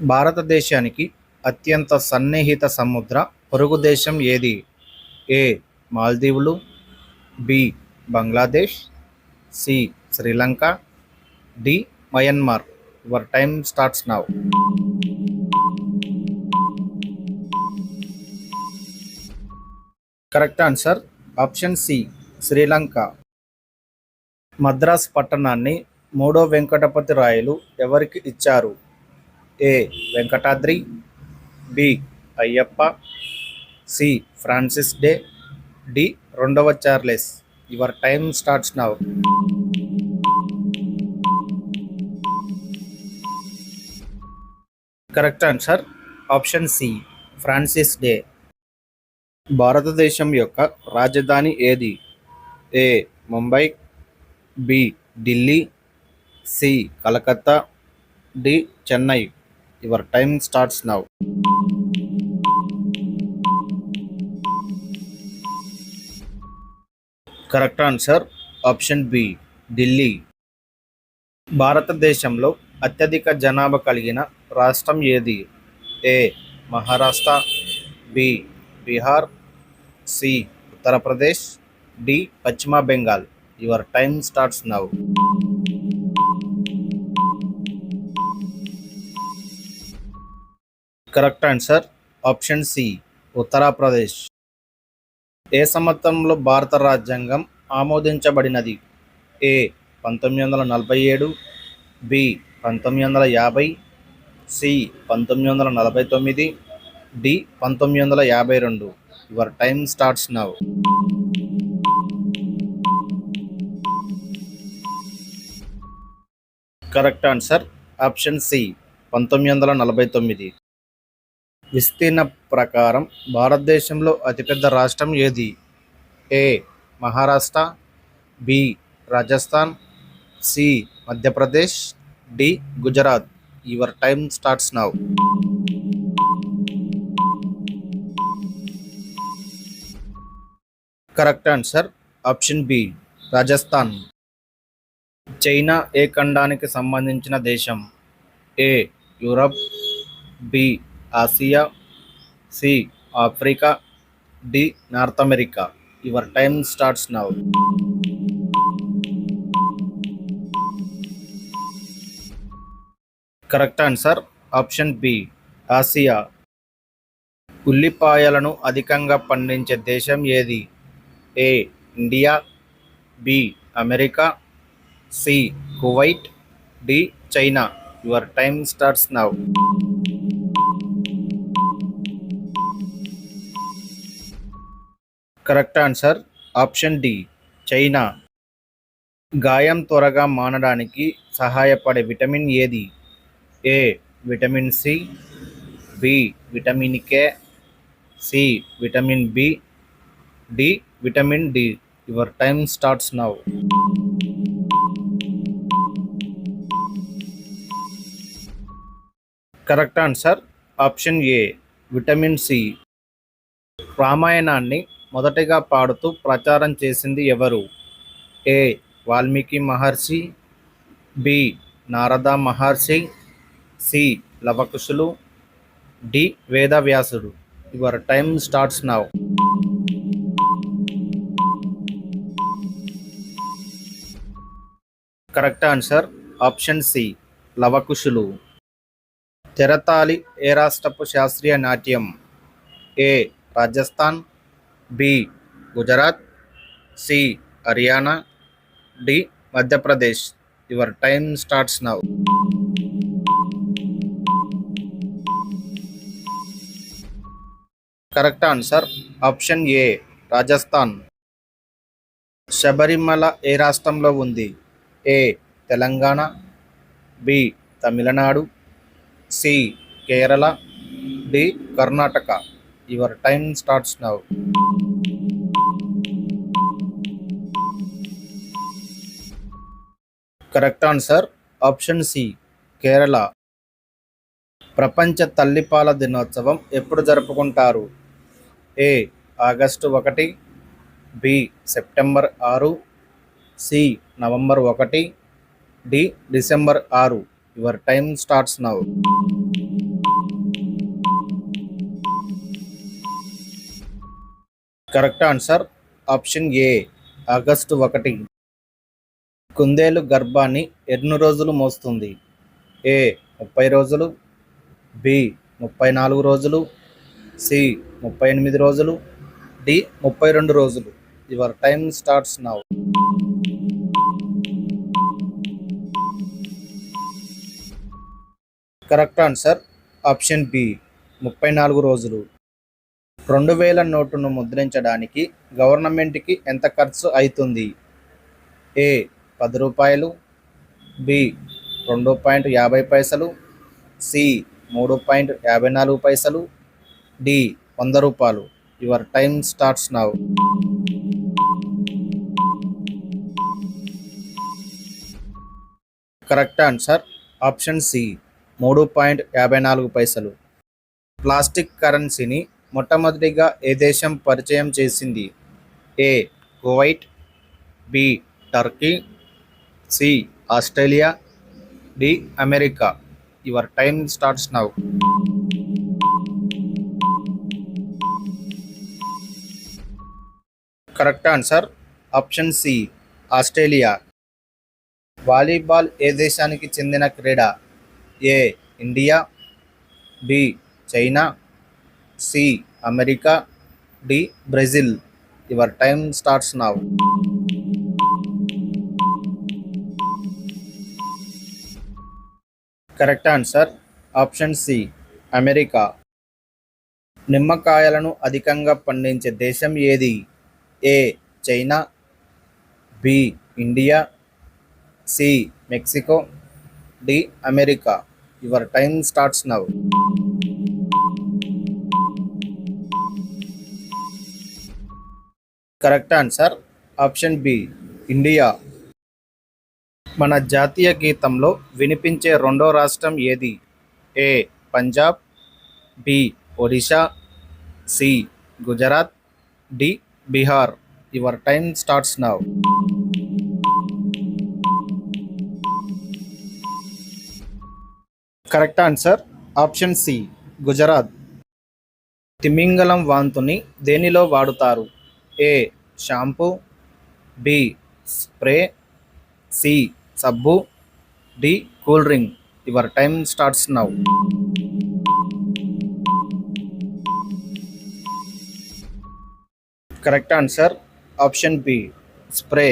భారతదేశానికి అత్యంత సన్నిహిత సముద్ర పొరుగు దేశం ఏది? ఏ. మాల్దీవులు, B. Bangladesh, C. Sri Lanka, D. Myanmar. Your time starts now. Correct answer option C, Sri Lanka. Madras పట్టణాన్ని మూడో వెంకటపతి రాయలు ఎవరికి ఇచ్చారు? A. Venkatadri, B. Ayyappa, C. Francis Day, D. రెండవ Charles. Your time starts now. Correct answer option C, Francis Day. భారతదేశం యొక్క రాజధాని ఏది? A. Mumbai, B. Delhi, C. Calcutta, D. Chennai. Your time starts now. Correct answer option B, Delhi. భారతదేశంలో అత్యధిక జనాభా కలిగిన రాష్ట్రం ఏది? A. Maharashtra, B. Bihar, C. Uttar Pradesh, D. పశ్చిమ Bengal. Your time starts now. Correct answer option C, Uttar Pradesh. ఏ సంవత్సరంలో భారత రాజ్యాంగం ఆమోదించబడినది? A. 1947, B. 1950, C. 1949, D. 1952. Your time starts now. Correct answer option C, 1949. విస్తీర్ణ ప్రకారం భారతదేశంలో అతిపెద్ద రాష్ట్రం ఏది? A. Maharashtra, B. Rajasthan, C. Madhya Pradesh, D. Gujarat. Your time starts now. Correct answer option B, Rajasthan. China ఏ ఖండానికి సంబంధించిన దేశం? A. Europe, B. Asia, C. Africa, D. North America. Your time starts now. Correct answer option B, Asia. ఉల్లిపాయలను అధికంగా పండించే దేశం ఏది? A. India, B. America, C. Kuwait, D. China. Your time starts now. Correct answer option D, China. గాయం త్వరగా మానడానికి సహాయపడే vitamin ఏది? A. Vitamin C, B. Vitamin K, C. Vitamin B, D. Vitamin D. Your time starts now. Correct answer option A, vitamin C. రామాయణాన్ని మొదటగా పాడుతూ ప్రచారం చేసింది ఎవరు? A. Valmiki Maharshi, B. Narada Maharshi, C. లవకుశులు, డి. వేదవ్యాసుడు. Your time starts now. Correct answer option C, లవకుశులు. తెరతాలి ఏ రాష్ట్రపు శాస్త్రీయ నాట్యం? A. Rajasthan, B. Gujarat, C. Haryana, D. Madhya Pradesh. Your time starts now. Correct answer option A, Rajasthan. Sabarimala ఏ రాష్ట్రంలో ఉంది? A. Telangana, B. Tamil Nadu, C. Kerala, D. Karnataka. Your time starts now. Correct answer option C, Kerala. ప్రపంచ తల్లిపాల దినోత్సవం ఎప్పుడు జరుపుకుంటారు? A. August 1, B. September 6, C. November 1, D. December 6. Your time starts now. Correct answer option A August 1. కుందేలు గర్భాన్ని ఎన్ని రోజులు మోస్తుంది? ఏ 30 రోజులు, బి 34 రోజులు, సి 38 రోజులు, డి 32 రోజులు. Your time starts now. Correct answer option B 34 రోజులు. 2000 నోటును ముద్రించడానికి గవర్నమెంట్కి ఎంత ఖర్చు అవుతుంది? ఏ 10 రూపాయలు, బి 2.50 పైసలు, సి 3.54 పైసలు, డి 100 రూపాయలు. Your time starts now. Correct answer option C 3.54 పైసలు. ప్లాస్టిక్ కరెన్సీని మొట్టమొదటిగా ఏ దేశం పరిచయం చేసింది? A Kuwait, B Turkey, C Australia, D America. Your time starts now. Correct answer option C Australia. Volleyball ఏ దేశానికి చెందిన క్రీడ? A India, B China, C America, D Brazil. Your time starts now. Correct answer option C America. నిమ్మకాయలను అధికంగా పండించే దేశం ఏది? A China, B India, C Mexico, D America. Your time starts now. Correct answer option B India. మన జాతీయ గీతంలో వినిపించే రెండో రాష్ట్రం ఏది? A Punjab, B Odisha, C Gujarat, D Bihar. Your time starts now. Correct answer option C Gujarat. తిమింగలం వాంతుని దేనిలో వాడుతారు? A shampoo, B spray, C సబ్బు, D cool drink. Your time starts now. Correct answer option B spray.